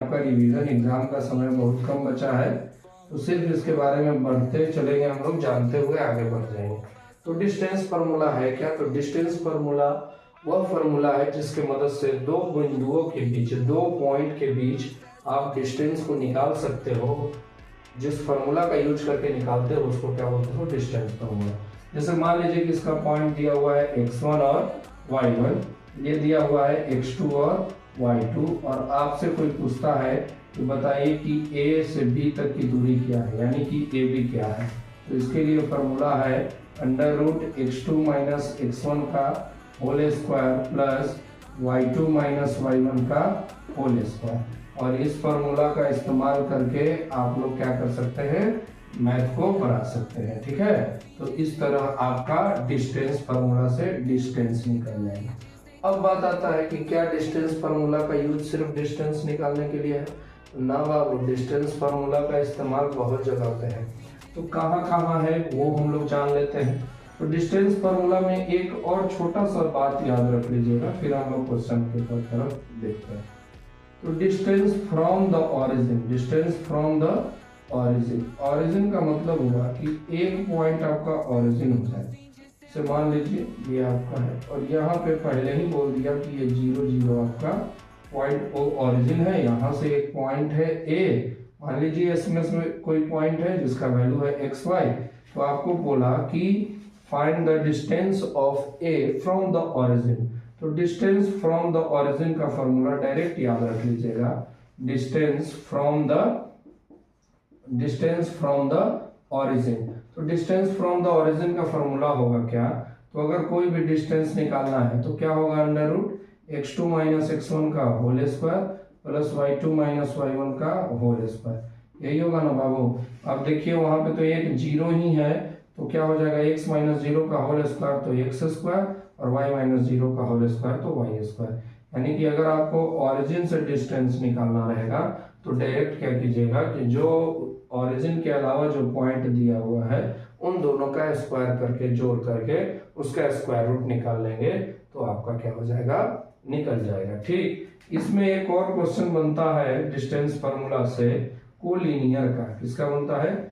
आपका revision exam का समय बहुत कम बचा है, तो सिर्फ इसके बारे में बढ़ते चलेंगे हम लोग, जानते हुए आगे बढ़ जाएंगे। तो डिस्टेंस फार्मूला है क्या? तो डिस्टेंस फार्मूला वह फार्मूला है जिसके मदद से दो बिंदुओं के बीच, दो पॉइंट के बीच आप डिस्टेंस को निकाल सकते हो। जिस फार्मूला का यूज करके निकालते हो उसको क्या बोलते हो? Distance formula. जैसे मान लीजिए कि इसका पॉइंट दिया हुआ है x1 और y1, ये दिया हुआ है x2 और y2, और आपसे कोई पूछता है कि बताइए कि a से b तक की दूरी क्या है, यानी कि AB क्या है। तो इसके लिए फार्मूला है under root x2 minus x1 का whole square plus y2 minus y1 का होल स्क्वायर। और इस फार्मूला का इस्तेमाल करके आप लोग क्या कर सकते हैं? मैथ को बढ़ा सकते हैं। ठीक है, तो इस तरह आपका डिस्टेंस फार्मूला से डिस्टेंस निकल जाएगा। अब बात आता है कि क्या डिस्टेंस फार्मूला का यूज सिर्फ डिस्टेंस निकालने के लिए है? ना बाबू, डिस्टेंस फार्मूला का इस्तेमाल बहुत जगह पे है। तो कहाँ कहाँ है वो हम लोग जान लेते हैं। तो डिस्टेंस फार्मूला में एक और छोटा सा बात याद रख लीजिएगा, फिर हम लोग क्वेश्चन के तरफ देखते हैं। तो distance from the origin, distance from the origin, origin का मतलब हुआ कि एक पॉइंट आपका ऑरिजिन हो जाए। से मान लीजिए ये आपका है, और यहाँ पे पहले ही बोल दिया कि ये 0 0 आपका पॉइंट ऑरिजिन है। यहाँ से एक पॉइंट है ए, मान लीजिए इसमें से कोई पॉइंट है जिसका वैल्यू है एक्स वाई। तो आपको बोला कि find the distance of A from the origin. तो डिस्टेंस फ्रॉम द ऑरिजिन का फॉर्मूला डायरेक्ट याद रख लीजिएगा, डिस्टेंस फ्रॉम द ऑरिजिन। तो डिस्टेंस फ्रॉम द ऑरिजिन का फॉर्मूला होगा क्या? तो अगर कोई भी डिस्टेंस निकालना है तो क्या होगा? Under root x2 minus x1 का whole square plus y2 minus y1 का होल स्क्वायर, यही होगा ना बाबू। अब देखिए वहां पे तो एक जीरो ही है, तो क्या हो जाएगा? x माइनस जीरो का होल स्क्वायर तो x स्क्वायर, और y माइनस जीरो का होल स्क्वायर तो y स्क्वायर। यानी कि अगर आपको ऑरिजिन से डिस्टेंस निकालना रहेगा तो डायरेक्ट क्या कीजिएगा कि जो ऑरिजिन के अलावा जो पॉइंट दिया हुआ है उन दोनों का स्क्वायर करके, जोड़ करके उसका स्क्वायर रूट निकाल लेंगे, तो आपका क्या हो जाएगा? निकल जाएगा। ठीक, इसमें एक और क्वेश्चन बनता है डिस्टेंस फार्मूला से कोलिनियर का। किसका बनता है?